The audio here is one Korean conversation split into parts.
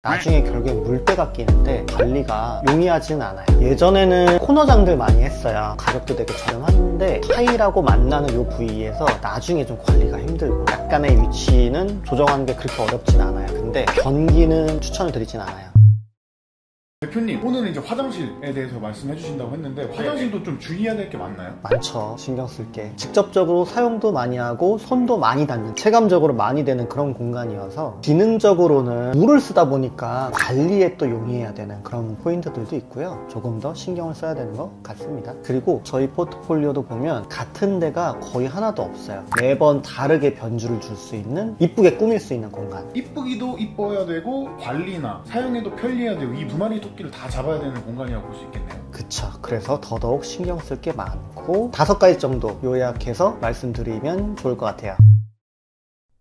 나중에 결국엔 물때가 끼는데 관리가 용이하진 않아요. 예전에는 코너장들 많이 했어요. 가격도 되게 저렴한데 타일하고 만나는 이 부위에서 나중에 좀 관리가 힘들고 약간의 위치는 조정하는 게 그렇게 어렵진 않아요. 근데 변기는 추천을 드리진 않아요. 대표님, 오늘은 이제 화장실에 대해서 말씀해 주신다고 했는데 화장실도 좀 주의해야 될 게 많나요? 많죠. 신경 쓸 게. 직접적으로 사용도 많이 하고 손도 많이 닿는, 체감적으로 많이 되는 그런 공간이어서 기능적으로는 물을 쓰다 보니까 관리에 또 용이해야 되는 그런 포인트들도 있고요. 조금 더 신경을 써야 되는 것 같습니다. 그리고 저희 포트폴리오도 보면 같은 데가 거의 하나도 없어요. 매번 다르게 변주를 줄 수 있는, 이쁘게 꾸밀 수 있는 공간. 이쁘기도 이뻐야 되고 관리나 사용에도 편리해야 되고 이 두 마리 토끼를 다 잡아야 되는 공간이라고 볼 수 있겠네요. 그쵸. 그래서 더더욱 신경 쓸 게 많고 5가지 정도 요약해서 말씀드리면 좋을 것 같아요.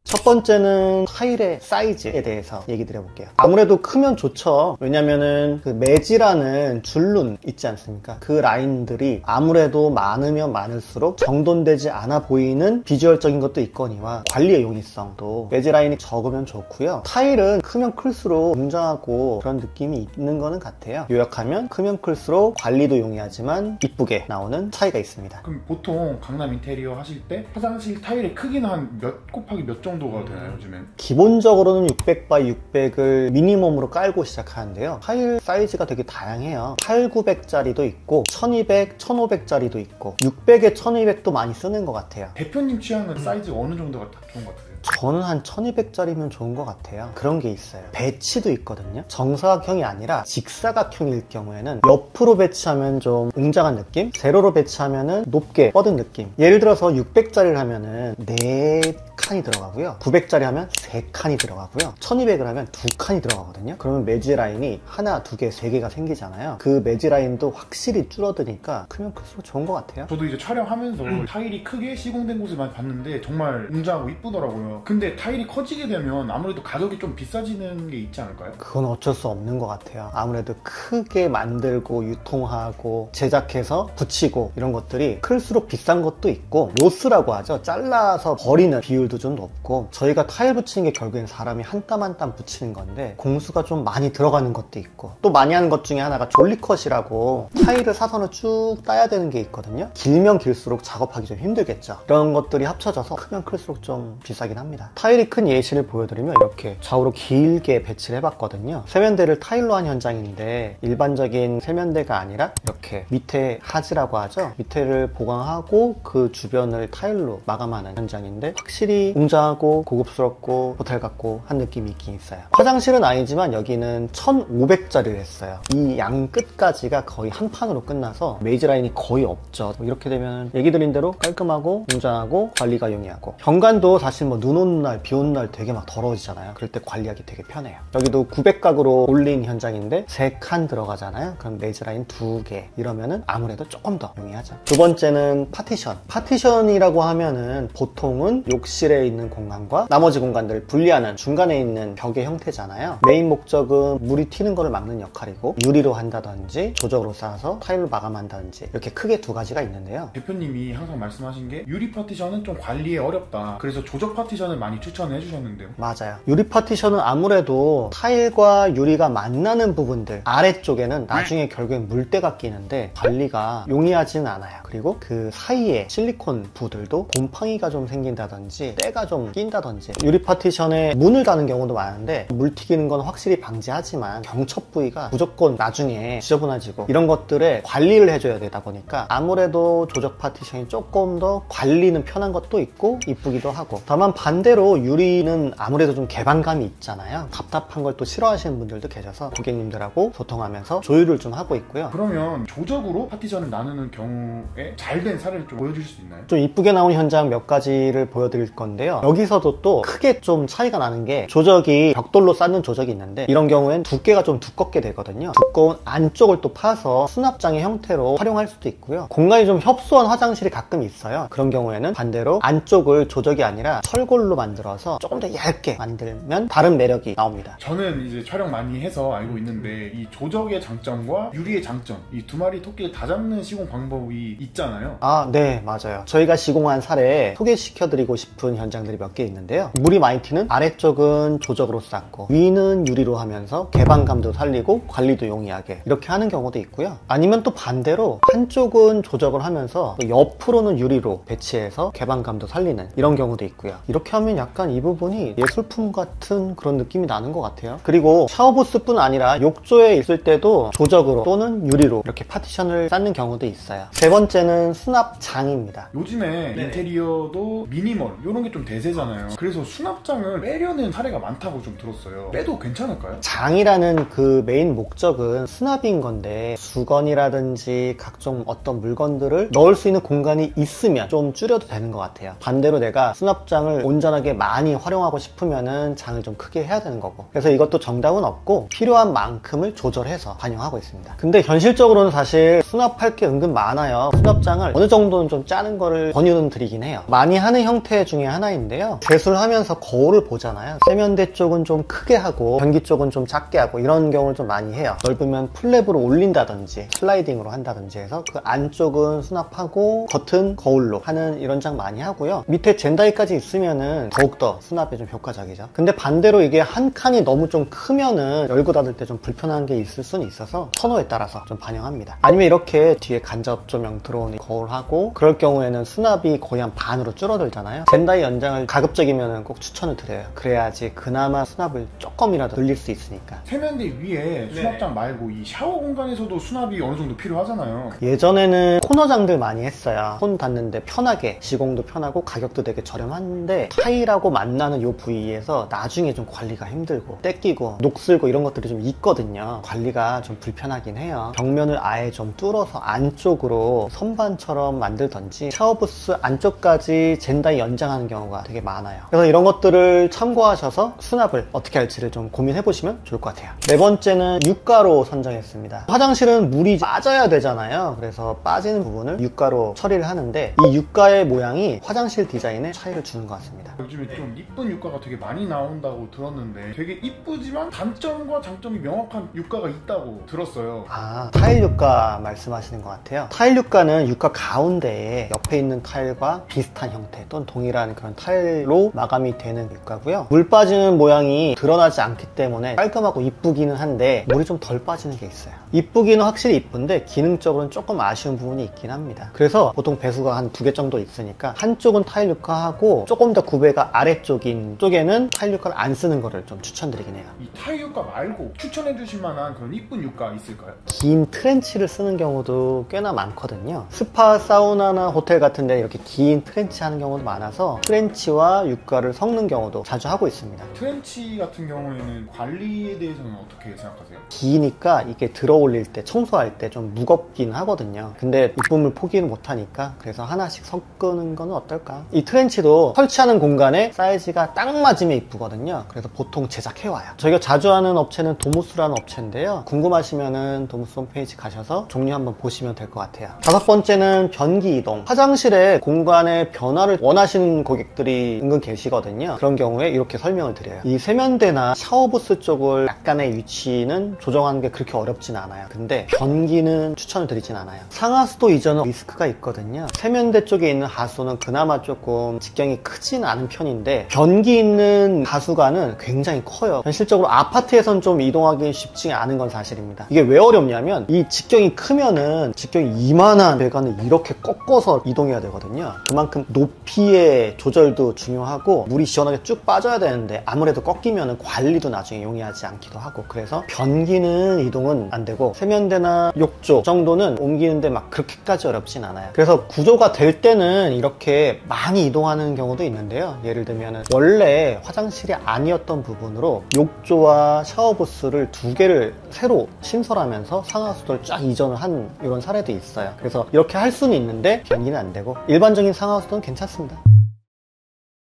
첫 번째는 타일의 사이즈에 대해서 얘기 드려볼게요. 아무래도 크면 좋죠. 왜냐면은 그 매지라는 줄눈 있지 않습니까? 그 라인들이 아무래도 많으면 많을수록 정돈되지 않아 보이는 비주얼적인 것도 있거니와 관리의 용이성도 매지 라인이 적으면 좋고요. 타일은 크면 클수록 웅장하고 그런 느낌이 있는 거는 같아요. 요약하면 크면 클수록 관리도 용이하지만 이쁘게 나오는 차이가 있습니다. 그럼 보통 강남 인테리어 하실 때 화장실 타일의 크기는 한 몇 곱하기 몇 정도가 되나요, 요즘엔? 기본적으로는 600x 600을 미니멈으로 깔고 시작하는데요. 타일 사이즈가 되게 다양해요. 8, 900짜리도 있고 1200, 1500짜리도 있고 600에 1200도 많이 쓰는 것 같아요. 대표님 취향은 사이즈 어느 정도가 딱 좋은 것 같아요? 저는 한 1200짜리면 좋은 것 같아요. 그런 게 있어요. 배치도 있거든요. 정사각형이 아니라 직사각형일 경우에는 옆으로 배치하면 좀 웅장한 느낌, 세로로 배치하면은 높게 뻗은 느낌. 예를 들어서 600짜리를 하면은 4칸이 들어가고요. 900짜리 하면 3칸이 들어가고요. 1200을 하면 2칸이 들어가거든요. 그러면 매지 라인이 하나, 2개, 3개가 생기잖아요. 그 매지 라인도 확실히 줄어드니까 크면 클수록 좋은 것 같아요. 저도 이제 촬영하면서 타일이 크게 시공된 곳을 많이 봤는데 정말 웅장하고 이쁘더라고요. 근데 타일이 커지게 되면 아무래도 가격이 좀 비싸지는 게 있지 않을까요? 그건 어쩔 수 없는 것 같아요. 아무래도 크게 만들고 유통하고 제작해서 붙이고 이런 것들이 클수록 비싼 것도 있고 로스라고 하죠. 잘라서 버리는 비율도 좀 높고 저희가 타일 붙이는 게 결국엔 사람이 한 땀 한 땀 붙이는 건데 공수가 좀 많이 들어가는 것도 있고 또 많이 하는 것 중에 하나가 졸리컷이라고 타일을 사선을 쭉 따야 되는 게 있거든요. 길면 길수록 작업하기 좀 힘들겠죠. 이런 것들이 합쳐져서 크면 클수록 좀 비싸긴 합니다. 타일이 큰 예시를 보여드리면 이렇게 좌우로 길게 배치를 해봤거든요. 세면대를 타일로 한 현장인데 일반적인 세면대가 아니라 이렇게 밑에 하지라고 하죠. 밑에를 보강하고 그 주변을 타일로 마감하는 현장인데 확실히 웅장하고 고급스럽고 호텔 같고 한 느낌이 있긴 있어요. 화장실은 아니지만 여기는 1500짜리를 했어요. 이 양 끝까지가 거의 한 판으로 끝나서 메이즈 라인이 거의 없죠. 이렇게 되면 얘기 드린 대로 깔끔하고 웅장하고 관리가 용이하고 현관도 사실 뭐 눈 오는 날, 비 오는 날 되게 막 더러워지잖아요. 그럴 때 관리하기 되게 편해요. 여기도 900가구로 올린 현장인데 3칸 들어가잖아요. 그럼 매즈 라인 2개 이러면은 아무래도 조금 더 용이하죠. 두 번째는 파티션. 파티션이라고 하면은 보통은 욕실에 있는 공간과 나머지 공간들을 분리하는 중간에 있는 벽의 형태잖아요. 메인 목적은 물이 튀는 거를 막는 역할이고 유리로 한다든지 조적으로 쌓아서 타일로 마감한다든지 이렇게 크게 2가지가 있는데요. 대표님이 항상 말씀하신 게 유리 파티션은 좀 관리에 어렵다. 그래서 조적 파티션을 많이 추천해 주셨는데요. 맞아요. 유리 파티션은 아무래도 타일과 유리가 만나는 부분들 아래쪽에는 나중에 결국엔 물때가 끼는데 관리가 용이하진 않아요. 그리고 그 사이에 실리콘 부들도 곰팡이가 좀 생긴다든지 때가 좀 낀다든지 유리 파티션에 문을 다는 경우도 많은데 물 튀기는 건 확실히 방지하지만 경첩 부위가 무조건 나중에 지저분해지고 이런 것들에 관리를 해줘야 되다 보니까 아무래도 조적 파티션이 조금 더 관리는 편한 것도 있고 이쁘기도 하고 다만 반대로 유리는 아무래도 좀 개방감이 있잖아요. 답답한 걸 또 싫어하시는 분들도 계셔서 고객님들하고 소통하면서 조율을 좀 하고 있고요. 그러면 조적으로 파티션을 나누는 경우에 잘된 사례를 좀 보여주실 수 있나요? 좀 이쁘게 나온 현장 몇 가지를 보여드릴 건데요. 여기서도 또 크게 좀 차이가 나는 게 조적이 벽돌로 쌓는 조적이 있는데 이런 경우엔 두께가 좀 두껍게 되거든요. 두꺼운 안쪽을 또 파서 수납장의 형태로 활용할 수도 있고요. 공간이 좀 협소한 화장실이 가끔 있어요. 그런 경우에는 반대로 안쪽을 조적이 아니라 철골로 폴로 만들어서 조금 더 얇게 만들면 다른 매력이 나옵니다. 저는 이제 촬영 많이 해서 알고 있는데 이 조적의 장점과 유리의 장점, 이 두 마리 토끼를 다 잡는 시공 방법이 있잖아요. 네, 맞아요. 저희가 시공한 사례에 소개시켜드리고 싶은 현장들이 몇 개 있는데요. 무리 마이티는 아래쪽은 조적으로 쌓고 위는 유리로 하면서 개방감도 살리고 관리도 용이하게 이렇게 하는 경우도 있고요. 아니면 또 반대로 한쪽은 조적을 하면서 옆으로는 유리로 배치해서 개방감도 살리는 이런 경우도 있고요. 이렇게 하면 약간 이 부분이 예술품 같은 그런 느낌이 나는 것 같아요. 그리고 샤워부스뿐 아니라 욕조에 있을 때도 조적으로 또는 유리로 이렇게 파티션을 쌓는 경우도 있어요. 세 번째는 수납장입니다. 요즘에 인테리어도 미니멀 이런 게 좀 대세잖아요. 그래서 수납장을 빼려는 사례가 많다고 좀 들었어요. 빼도 괜찮을까요? 장이라는 그 메인 목적은 수납인 건데 수건이라든지 각종 어떤 물건들을 넣을 수 있는 공간이 있으면 좀 줄여도 되는 것 같아요. 반대로 내가 수납장을 온전하게 많이 활용하고 싶으면은 장을 좀 크게 해야 되는 거고, 그래서 이것도 정답은 없고 필요한 만큼을 조절해서 반영하고 있습니다. 근데 현실적으로는 사실 수납할 게 은근 많아요. 수납장을 어느 정도는 좀 짜는 거를 권유는 드리긴 해요. 많이 하는 형태 중에 하나인데요, 세술하면서 거울을 보잖아요. 세면대 쪽은 좀 크게 하고 변기 쪽은 좀 작게 하고 이런 경우를 좀 많이 해요. 넓으면 플랩으로 올린다든지 슬라이딩으로 한다든지 해서 그 안쪽은 수납하고 겉은 거울로 하는 이런 장 많이 하고요. 밑에 젠다이까지 있으면은 더욱더 수납에 좀 효과적이죠. 근데 반대로 이게 한 칸이 너무 좀 크면은 열고 닫을 때 좀 불편한 게 있을 수는 있어서 선호에 따라서 좀 반영합니다. 아니면 이렇게 뒤에 간접 조명 들어오는 거울하고, 그럴 경우에는 수납이 거의 한 반으로 줄어들잖아요. 젠다이 연장을 가급적이면 꼭 추천을 드려요. 그래야지 그나마 수납을 조금이라도 늘릴 수 있으니까. 세면대 위에 수납장 말고 이 샤워 공간에서도 수납이 어느 정도 필요하잖아요. 예전에는 코너장들 많이 했어요. 손 닿는데 편하게, 시공도 편하고 가격도 되게 저렴한데 타일하고 만나는 이 부위에서 나중에 좀 관리가 힘들고 떼끼고 녹슬고 이런 것들이 좀 있거든요. 관리가 좀 불편하긴 해요. 벽면을 아예 좀 뚫어서 안쪽으로 선반처럼 만들던지 샤워부스 안쪽까지 젠다이 연장하는 경우가 되게 많아요. 그래서 이런 것들을 참고하셔서 수납을 어떻게 할지를 좀 고민해 보시면 좋을 것 같아요. 네 번째는 유가로 선정했습니다. 화장실은 물이 빠져야 되잖아요. 그래서 빠지는 부분을 유가로 처리를 하는데 이 유가의 모양이 화장실 디자인에 차이를 주는 것 같습니다. 요즘에 좀 이쁜 유가가 되게 많이 나온다고 들었는데 되게 이쁘지만 단점과 장점이 명확한 유가가 있다고 들었어요. 타일 유가 말씀하시는 것 같아요. 타일 유가는 유가 가운데에 옆에 있는 타일과 비슷한 형태 또는 동일한 그런 타일로 마감이 되는 유가고요. 물 빠지는 모양이 드러나지 않기 때문에 깔끔하고 이쁘기는 한데 물이 좀 덜 빠지는 게 있어요. 이쁘기는 확실히 이쁜데 기능적으로는 조금 아쉬운 부분이 있긴 합니다. 그래서 보통 배수가 한 2개 정도 있으니까 한쪽은 타일 유가하고 조금 더 구배가 아래쪽인 쪽에는 타일 유가를 안 쓰는 거를 좀 추천드리긴 해요. 이 타일 유가 말고 추천해 주실 만한 그런 이쁜 유가 있을까요? 긴 트렌치를 쓰는 경우도 꽤나 많거든요. 스파, 사우나나 호텔 같은 데 이렇게 긴 트렌치 하는 경우도 많아서 트렌치와 유가를 섞는 경우도 자주 하고 있습니다. 트렌치 같은 경우에는 관리에 대해서는 어떻게 생각하세요? 기니까 이게 들어 올릴 때, 청소할 때 좀 무겁긴 하거든요. 근데 이쁨을 포기를 못하니까 그래서 하나씩 섞는 거는 어떨까? 이 트렌치도 설치하는 공간에 사이즈가 딱 맞으면 이쁘거든요. 그래서 보통 제작해와요. 저희가 자주 하는 업체는 도무스라는 업체인데요. 궁금하시면은 도무스 홈페이지 가셔서 종류 한번 보시면 될 것 같아요. 다섯 번째는 변기 이동. 화장실에 공간의 변화를 원하시는 고객들이 은근 계시거든요. 그런 경우에 이렇게 설명을 드려요. 이 세면대나 샤워부스 쪽을 약간의 위치는 조정하는 게 그렇게 어렵진 않아요. 근데 변기는 추천을 드리진 않아요. 상하수도 이전은 리스크가 있거든요. 세면대 쪽에 있는 하수는 그나마 조금 직경이 크진 않은 편인데 변기 있는 하수관은 굉장히 커요. 현실적으로 아파트에선 좀 이동하기 쉽지 않은 건 사실입니다. 이게 왜 어렵냐면 이 직경이 크면은 직경이 이만한 배관을 이렇게 꺾어서 이동해야 되거든요. 그만큼 높이의 조절도 중요하고 물이 시원하게 쭉 빠져야 되는데 아무래도 꺾이면은 관리도 나중에 용이하지 않기도 하고, 그래서 변기는 이동은 안 되고 세면대나 욕조 정도는 옮기는데 막 그렇게까지 어렵진 않아요. 그래서 구조가 될 때는 이렇게 많이 이동하는 경우도 있는데요. 예를 들면 원래 화장실이 아니었던 부분으로 욕조와 샤워부스를 2개를 새로 신설하면서 상하수도를 쫙 이전을 한 이런 사례도 있어요. 그래서 이렇게 할 수는 있는데 변기는 안 되고 일반적인 상하수도는 괜찮습니다.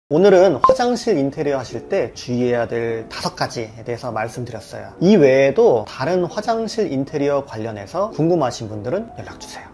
오늘은 화장실 인테리어 하실 때 주의해야 될 5가지에 대해서 말씀드렸어요. 이 외에도 다른 화장실 인테리어 관련해서 궁금하신 분들은 연락주세요.